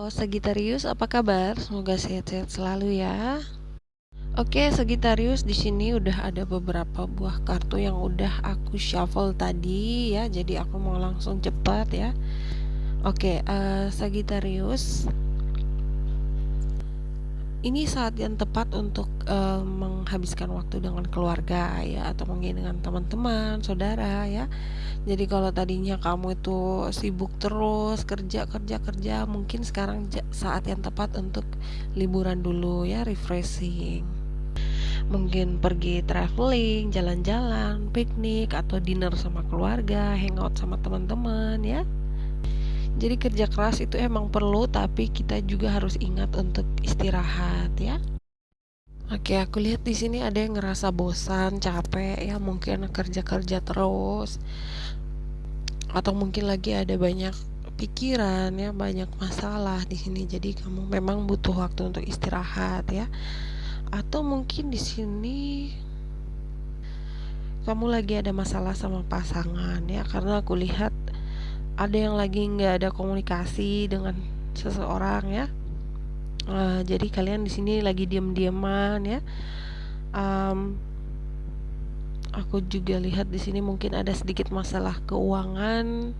Sagittarius, apa kabar? Semoga sehat-sehat selalu ya. Oke, Sagittarius, di sini udah ada beberapa buah kartu yang udah aku shuffle tadi ya. Jadi aku mau langsung cepat ya. Oke, Sagittarius, ini saat yang tepat untuk menghabiskan waktu dengan keluarga ya, atau mungkin dengan teman-teman, saudara ya. Jadi kalau tadinya kamu itu sibuk terus kerja kerja kerja, mungkin sekarang saat yang tepat untuk liburan dulu ya, refreshing. Mungkin pergi traveling, jalan-jalan, piknik, atau dinner sama keluarga, hangout sama teman-teman ya. Jadi kerja keras itu emang perlu, tapi kita juga harus ingat untuk istirahat ya. Oke, aku lihat di sini ada yang ngerasa bosan, capek ya, mungkin kerja-kerja terus, atau mungkin lagi ada banyak pikiran ya, banyak masalah di sini. Jadi kamu memang butuh waktu untuk istirahat ya. Atau mungkin di sini kamu lagi ada masalah sama pasangan ya, karena aku lihat ada yang lagi nggak ada komunikasi dengan seseorang ya. Jadi kalian di sini lagi diam-diaman ya. Aku juga lihat di sini mungkin ada sedikit masalah keuangan.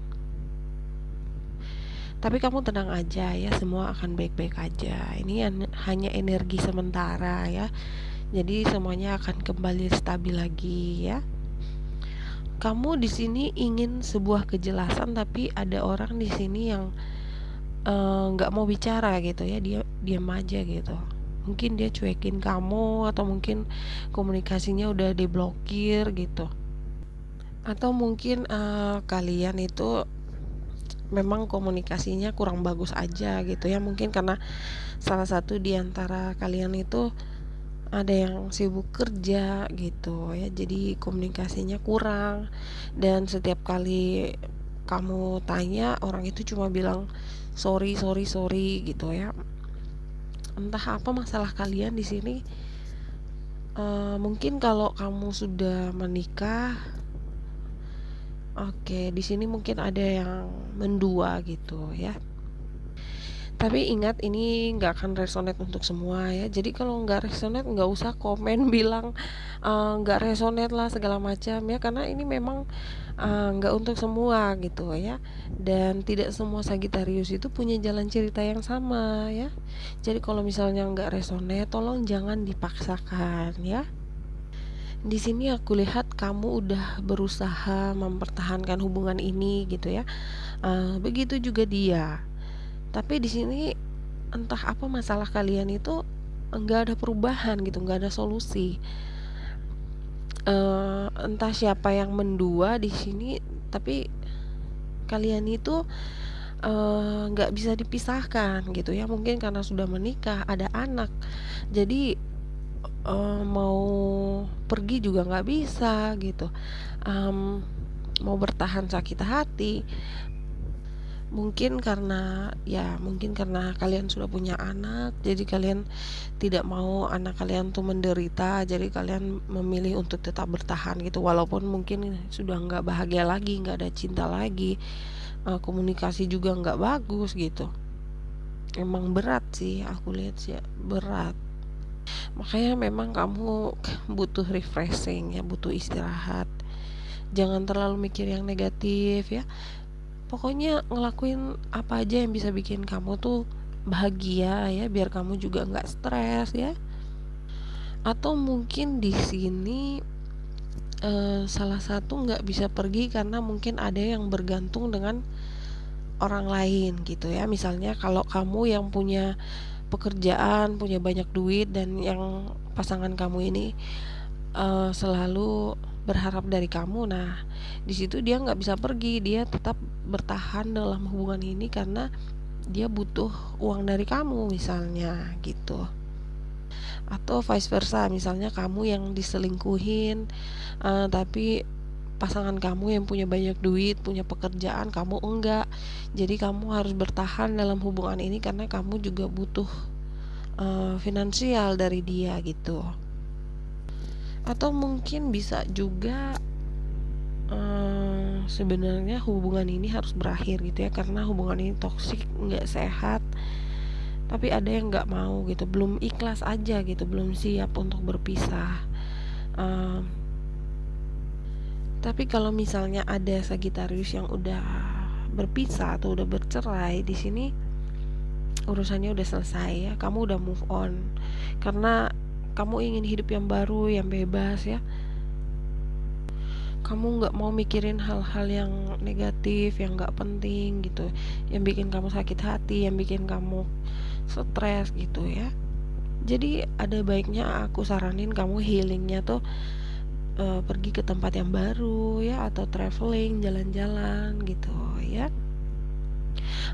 Tapi kamu tenang aja ya, semua akan baik-baik aja. Ini hanya energi sementara ya. Jadi semuanya akan kembali stabil lagi ya. Kamu di sini ingin sebuah kejelasan, tapi ada orang di sini yang nggak mau bicara gitu ya, dia diam aja gitu. Mungkin dia cuekin kamu, atau mungkin komunikasinya udah diblokir gitu. Atau mungkin kalian itu memang komunikasinya kurang bagus aja gitu ya. Mungkin karena salah satu di antara kalian itu ada yang sibuk kerja gitu ya, jadi komunikasinya kurang. Dan setiap kali kamu tanya, orang itu cuma bilang sorry sorry sorry gitu ya. Entah apa masalah kalian di sini. Mungkin kalau kamu sudah menikah, oke, di sini mungkin ada yang mendua gitu ya. Tapi ingat, ini nggak akan resonate untuk semua ya. Jadi kalau nggak resonate, nggak usah komen bilang nggak resonate lah segala macam ya, karena ini memang nggak untuk semua gitu ya. Dan tidak semua Sagittarius itu punya jalan cerita yang sama ya. Jadi kalau misalnya nggak resonate, tolong jangan dipaksakan ya. Di sini aku lihat kamu udah berusaha mempertahankan hubungan ini gitu ya. Begitu juga dia. Tapi di sini entah apa masalah kalian itu nggak ada perubahan gitu, nggak ada solusi. Entah siapa yang mendua di sini, tapi kalian itu nggak bisa dipisahkan gitu ya. Mungkin karena sudah menikah, ada anak, jadi mau pergi juga nggak bisa gitu. Mau bertahan sakit hati. Mungkin karena kalian sudah punya anak, jadi kalian tidak mau anak kalian tuh menderita, jadi kalian memilih untuk tetap bertahan gitu, walaupun mungkin sudah nggak bahagia lagi, nggak ada cinta lagi, komunikasi juga nggak bagus gitu. Emang berat sih, aku lihat sih berat. Makanya memang kamu butuh refreshing ya, butuh istirahat. Jangan terlalu mikir yang negatif ya. Pokoknya ngelakuin apa aja yang bisa bikin kamu tuh bahagia ya, biar kamu juga nggak stres ya. Atau mungkin di sini salah satu nggak bisa pergi karena mungkin ada yang bergantung dengan orang lain gitu ya. Misalnya kalau kamu yang punya pekerjaan, punya banyak duit, dan yang pasangan kamu ini selalu berharap dari kamu. Nah, di situ dia nggak bisa pergi, dia tetap bertahan dalam hubungan ini karena dia butuh uang dari kamu misalnya gitu. Atau vice versa, misalnya kamu yang diselingkuhin, tapi pasangan kamu yang punya banyak duit, punya pekerjaan, kamu enggak. Jadi kamu harus bertahan dalam hubungan ini karena kamu juga butuh finansial dari dia gitu. Atau mungkin bisa juga sebenarnya hubungan ini harus berakhir gitu ya, karena hubungan ini toksik, nggak sehat. tapi ada yang nggak mau gitu, belum ikhlas aja gitu, belum siap untuk berpisah. Em, tapi kalau misalnya ada Sagittarius yang udah berpisah atau udah bercerai, di sini urusannya udah selesai ya, kamu udah move on karena kamu ingin hidup yang baru, yang bebas ya. Kamu nggak mau mikirin hal-hal yang negatif, yang nggak penting gitu, yang bikin kamu sakit hati, yang bikin kamu stres gitu ya. Jadi ada baiknya aku saranin kamu healingnya tuh pergi ke tempat yang baru ya, atau traveling, jalan-jalan gitu ya.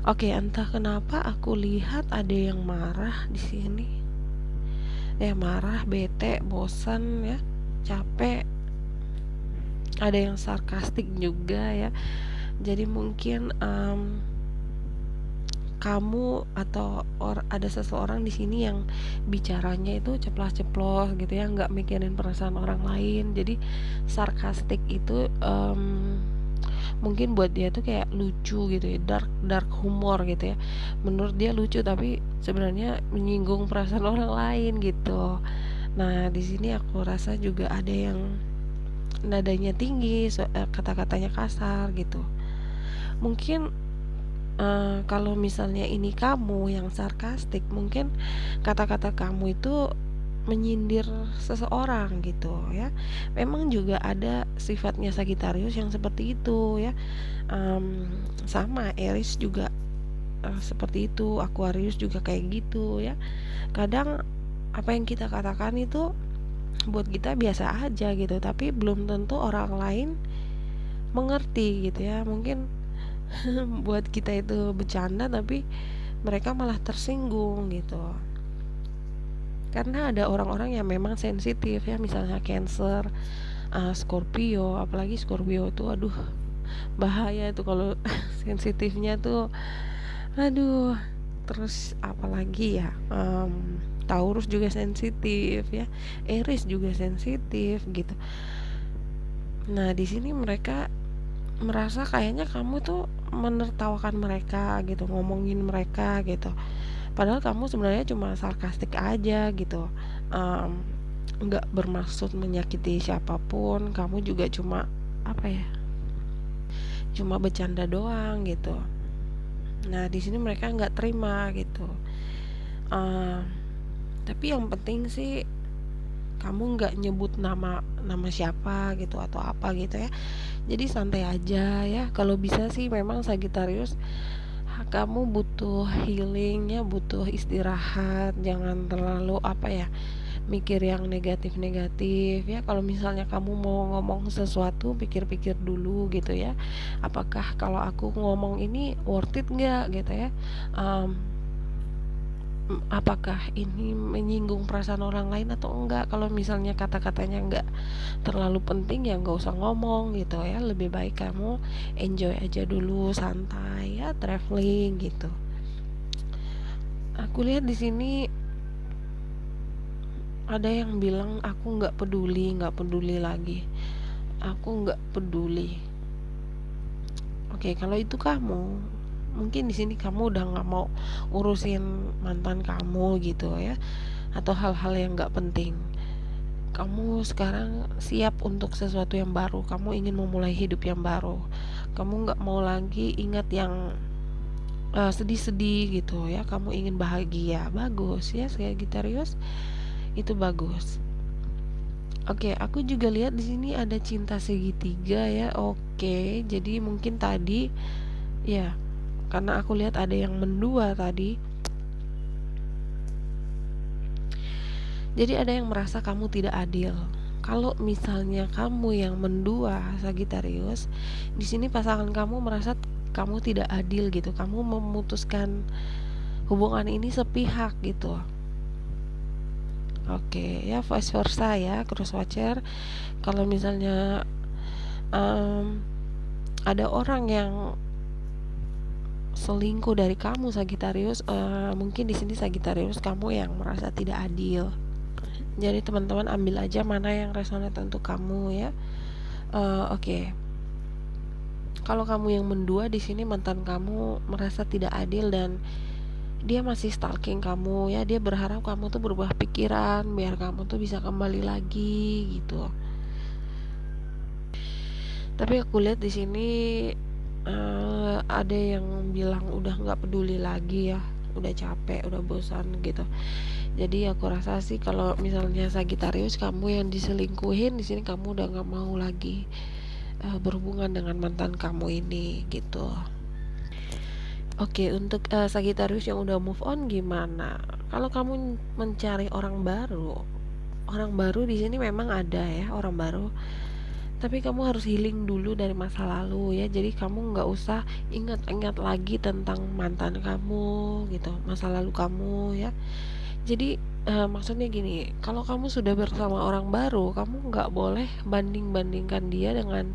Oke, entah kenapa aku lihat ada yang marah di sini. Marah, bete, bosan ya, capek. Ada yang sarkastik juga ya. Jadi mungkin kamu atau ada seseorang di sini yang bicaranya itu ceplas-ceplos gitu ya, nggak mikirin perasaan orang lain. Jadi sarkastik itu mungkin buat dia tuh kayak lucu gitu ya, dark dark humor gitu ya. Menurut dia lucu tapi sebenarnya menyinggung perasaan orang lain gitu. Nah, di sini aku rasa juga ada yang nadanya tinggi, kata-katanya kasar gitu. Mungkin kalau misalnya ini kamu yang sarkastik, mungkin kata-kata kamu itu menyindir seseorang gitu ya. Memang juga ada sifatnya Sagittarius yang seperti itu ya. Sama Aries juga seperti itu, Aquarius juga kayak gitu ya. Kadang apa yang kita katakan itu buat kita biasa aja gitu, tapi belum tentu orang lain mengerti gitu ya. Mungkin buat kita itu bercanda tapi mereka malah tersinggung gitu. Karena ada orang-orang yang memang sensitif ya, misalnya Cancer, Scorpio, apalagi Scorpio itu aduh bahaya itu kalau sensitifnya tuh, aduh. Terus apalagi ya, Taurus juga sensitif ya, Aries juga sensitif gitu. Nah, di sini mereka merasa kayaknya kamu tuh menertawakan mereka gitu, ngomongin mereka gitu. Padahal kamu sebenarnya cuma sarkastik aja gitu. Em, nggak bermaksud menyakiti siapapun, kamu juga cuma apa ya? Cuma bercanda doang gitu. Nah, di sini mereka nggak terima gitu. Em, tapi yang penting sih kamu nggak nyebut nama nama siapa gitu atau apa gitu ya. Jadi santai aja ya. Kalau bisa sih memang Sagittarius, kamu butuh healing ya, butuh istirahat, jangan terlalu apa ya, mikir yang negatif-negatif ya. Kalau misalnya kamu mau ngomong sesuatu, pikir-pikir dulu gitu ya, apakah kalau aku ngomong ini worth it nggak gitu ya. Em, apakah ini menyinggung perasaan orang lain atau enggak. Kalau misalnya kata-katanya enggak terlalu penting ya nggak usah ngomong gitu ya, lebih baik kamu enjoy aja dulu, santai ya, traveling gitu. Aku lihat di sini ada yang bilang aku nggak peduli lagi, aku nggak peduli. Oke, kalau itu kamu, mungkin di sini kamu udah nggak mau urusin mantan kamu gitu ya, atau hal-hal yang nggak penting. Kamu sekarang siap untuk sesuatu yang baru, kamu ingin memulai hidup yang baru, kamu nggak mau lagi ingat yang sedih-sedih gitu ya, kamu ingin bahagia. Bagus ya Sagittarius, itu bagus. Oke, aku juga lihat di sini ada cinta segitiga ya. Oke, jadi mungkin tadi ya, karena aku lihat ada yang mendua tadi. Jadi ada yang merasa kamu tidak adil. Kalau misalnya kamu yang mendua Sagittarius, di sini pasangan kamu merasa kamu tidak adil gitu. Kamu memutuskan hubungan ini sepihak gitu. Oke, ya vice versa ya, cross watcher. Kalau misalnya ada orang yang selingkuh dari kamu Sagittarius, mungkin di sini Sagittarius kamu yang merasa tidak adil. Jadi teman-teman ambil aja mana yang resonate untuk kamu ya. Oke. Kalau kamu yang mendua di sini, mantan kamu merasa tidak adil dan dia masih stalking kamu ya, dia berharap kamu tuh berubah pikiran biar kamu tuh bisa kembali lagi gitu. Tapi aku lihat di sini ada yang bilang udah nggak peduli lagi ya, udah capek, udah bosan gitu. Jadi aku rasa sih kalau misalnya Sagittarius kamu yang diselingkuhin, di sini kamu udah nggak mau lagi berhubungan dengan mantan kamu ini gitu. Oke, untuk Sagittarius yang udah move on gimana? Kalau kamu mencari orang baru di sini memang ada ya orang baru. Tapi kamu harus healing dulu dari masa lalu ya. Jadi kamu nggak usah ingat-ingat lagi tentang mantan kamu gitu, masa lalu kamu ya. Jadi maksudnya gini, kalau kamu sudah bersama orang baru, kamu nggak boleh banding-bandingkan dia dengan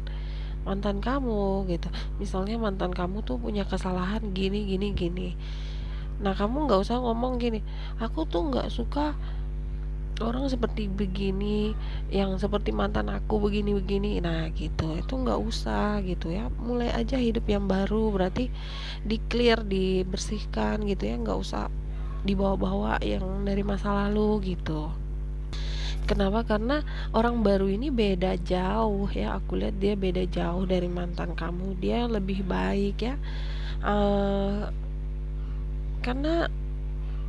mantan kamu gitu. Misalnya mantan kamu tuh punya kesalahan gini gini gini. Nah kamu nggak usah ngomong gini, aku tuh nggak suka orang seperti begini, yang seperti mantan aku begini-begini. Nah gitu, itu nggak usah gitu ya. Mulai aja hidup yang baru, berarti di clear, dibersihkan gitu ya, nggak usah dibawa-bawa yang dari masa lalu gitu. Kenapa? Karena orang baru ini beda jauh ya. Aku lihat dia beda jauh dari mantan kamu. Dia lebih baik ya. eh karena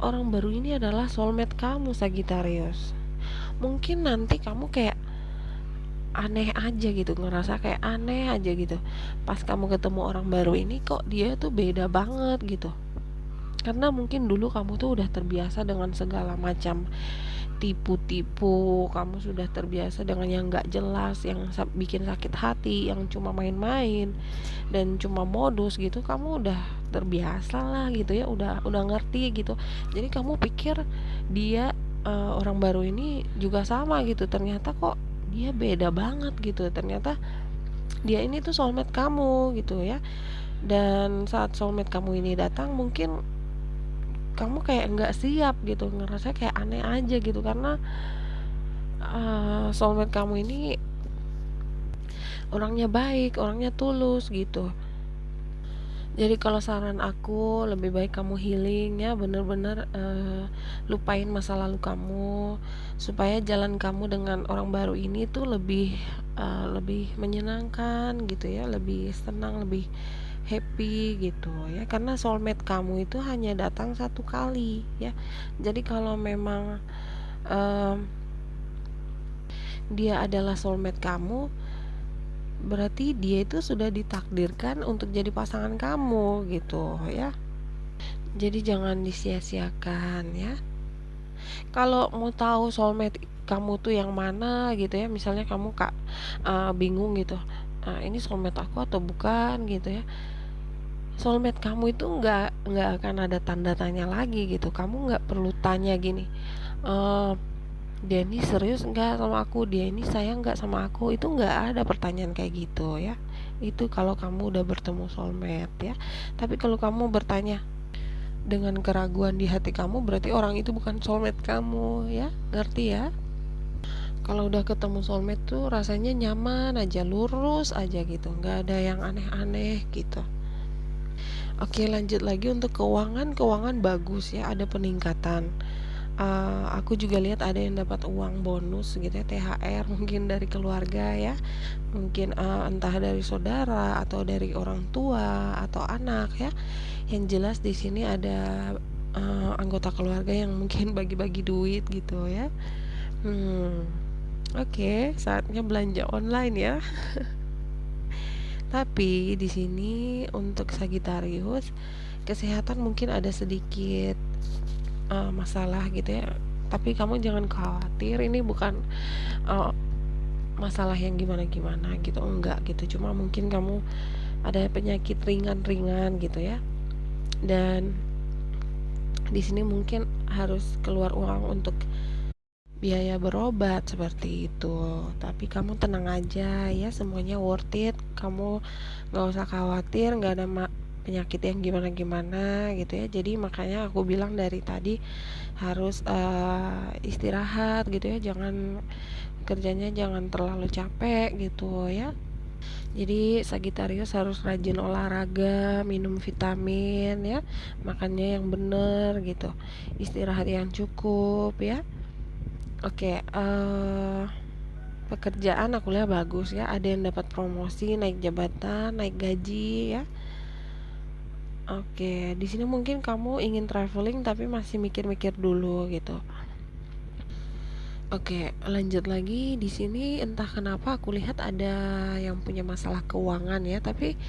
orang baru ini adalah soulmate kamu, Sagittarius. Mungkin nanti kamu kayak aneh aja gitu, ngerasa kayak aneh aja gitu pas kamu ketemu orang baru ini, kok dia tuh beda banget gitu. Karena mungkin dulu kamu tuh udah terbiasa dengan segala macam tipu-tipu, kamu sudah terbiasa dengan yang gak jelas, yang bikin sakit hati, yang cuma main-main dan cuma modus gitu. Kamu udah terbiasa lah gitu ya, udah ngerti gitu. Jadi kamu pikir dia orang baru ini juga sama gitu, ternyata kok dia beda banget gitu. Ternyata dia ini tuh soulmate kamu gitu ya. Dan saat soulmate kamu ini datang, mungkin kamu kayak nggak siap gitu, ngerasa kayak aneh aja gitu. Karena soulmate kamu ini orangnya baik, orangnya tulus gitu. Jadi kalau saran aku, lebih baik kamu healing ya, bener-bener lupain masa lalu kamu, supaya jalan kamu dengan orang baru ini tuh lebih menyenangkan gitu ya, lebih senang, lebih happy gitu ya. Karena soulmate kamu itu hanya datang satu kali ya. Jadi kalau memang em, dia adalah soulmate kamu, berarti dia itu sudah ditakdirkan untuk jadi pasangan kamu gitu ya. Jadi jangan disia-siakan ya. Kalau mau tahu soulmate kamu tuh yang mana gitu ya, misalnya kamu bingung gitu, ini soulmate aku atau bukan gitu ya. Soulmate kamu itu nggak akan ada tanda tanya lagi gitu. Kamu nggak perlu tanya gini, eh dia ini serius nggak sama aku, dia ini sayang nggak sama aku. Itu nggak ada pertanyaan kayak gitu ya. Itu kalau kamu udah bertemu soulmate ya. Tapi kalau kamu bertanya dengan keraguan di hati kamu, berarti orang itu bukan soulmate kamu ya. Ngerti ya? Kalau udah ketemu soulmate tuh rasanya nyaman aja, lurus aja gitu, nggak ada yang aneh-aneh gitu. Oke, lanjut lagi untuk keuangan. Keuangan bagus ya, ada peningkatan. Aku juga lihat ada yang dapat uang bonus gitu ya, THR mungkin dari keluarga ya, mungkin entah dari saudara atau dari orang tua atau anak ya. Yang jelas di sini ada anggota keluarga yang mungkin bagi-bagi duit gitu ya. Hmm, oke, saatnya belanja online ya. Tapi di sini untuk Sagittarius, kesehatan mungkin ada sedikit masalah gitu ya. Tapi kamu jangan khawatir, ini bukan uh, masalah yang gimana-gimana gitu, enggak gitu. Cuma mungkin kamu ada penyakit ringan-ringan gitu ya. Dan di sini mungkin harus keluar uang untuk biaya berobat seperti itu. Tapi kamu tenang aja ya, semuanya worth it. Kamu nggak usah khawatir, nggak ada penyakit yang gimana-gimana gitu ya. Jadi makanya aku bilang dari tadi harus istirahat gitu ya. Jangan kerjanya jangan terlalu capek gitu ya. Jadi Sagitarius harus rajin olahraga, minum vitamin ya, makannya yang bener gitu, istirahat yang cukup ya. Oke, pekerjaan aku lihat bagus ya, ada yang dapat promosi, naik jabatan, naik gaji ya. Oke, di sini mungkin kamu ingin traveling tapi masih mikir-mikir dulu gitu. Oke, lanjut lagi di sini entah kenapa aku lihat ada yang punya masalah keuangan ya, tapi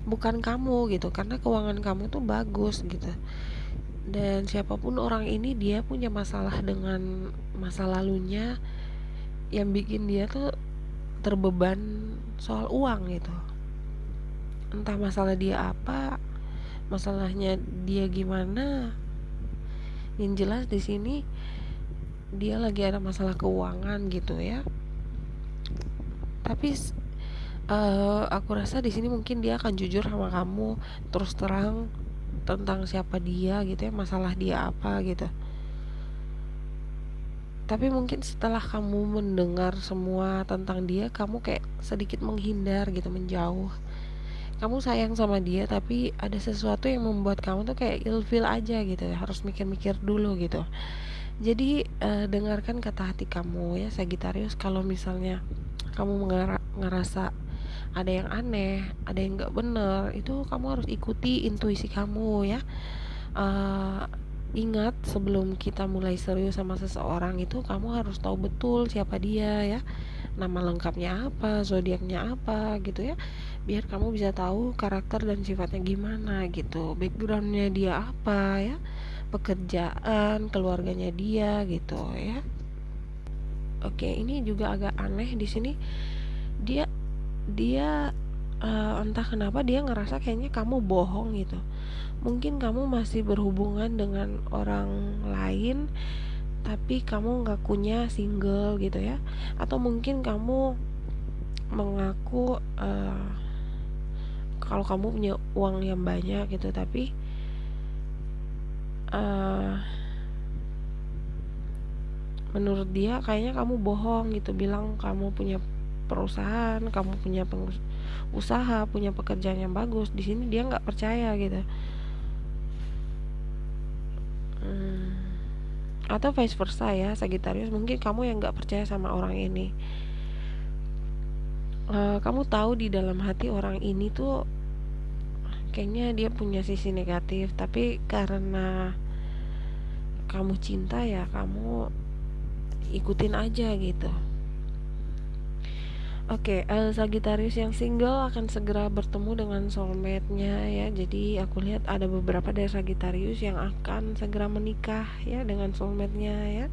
bukan kamu gitu, karena keuangan kamu tuh bagus gitu. Dan siapapun orang ini dia punya masalah dengan masa lalunya yang bikin dia tuh terbeban soal uang gitu. Entah masalah dia apa, masalahnya dia gimana. Yang jelas di sini dia lagi ada masalah keuangan gitu ya. Tapi aku rasa di sini mungkin dia akan jujur sama kamu, terus terang tentang siapa dia gitu ya, masalah dia apa gitu. Tapi mungkin setelah kamu mendengar semua tentang dia, kamu kayak sedikit menghindar gitu, menjauh. Kamu sayang sama dia, tapi ada sesuatu yang membuat kamu tuh kayak ilfeel aja gitu ya, harus mikir-mikir dulu gitu. Jadi dengarkan kata hati kamu ya Sagittarius. Kalau misalnya kamu ngerasa ada yang aneh, ada yang nggak bener, itu kamu harus ikuti intuisi kamu ya. Eh, Ingat, sebelum kita mulai serius sama seseorang itu kamu harus tahu betul siapa dia ya, nama lengkapnya apa, zodiaknya apa gitu ya, biar kamu bisa tahu karakter dan sifatnya gimana gitu, backgroundnya dia apa ya, pekerjaan, keluarganya dia gitu ya. Oke, ini juga agak aneh di sini. Dia dia entah kenapa dia ngerasa kayaknya kamu bohong gitu. Mungkin kamu masih berhubungan dengan orang lain, tapi kamu ngakunya single gitu ya. Atau mungkin kamu mengaku kalau kamu punya uang yang banyak gitu, tapi uh, menurut dia kayaknya kamu bohong gitu, bilang kamu punya perusahaan, kamu punya usaha, punya pekerjaan yang bagus. Di sini dia nggak percaya gitu. hmm. Atau vice versa ya Sagittarius, mungkin kamu yang nggak percaya sama orang ini. Kamu tahu di dalam hati orang ini tuh kayaknya dia punya sisi negatif, tapi karena kamu cinta ya kamu ikutin aja gitu. Oke, Sagittarius yang single akan segera bertemu dengan soulmate-nya ya. Jadi aku lihat ada beberapa dari Sagittarius yang akan segera menikah ya dengan soulmate-nya ya.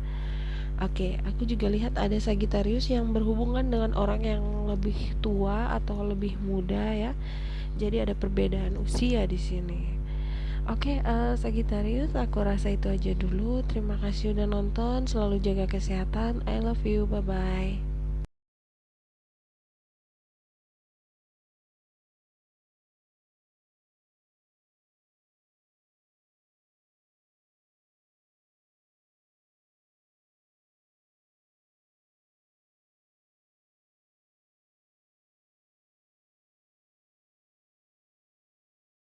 Oke, aku juga lihat ada Sagittarius yang berhubungan dengan orang yang lebih tua atau lebih muda ya. Jadi ada perbedaan usia di sini. Oke, Sagittarius, aku rasa itu aja dulu. Terima kasih udah nonton. Selalu jaga kesehatan. I love you. Bye bye.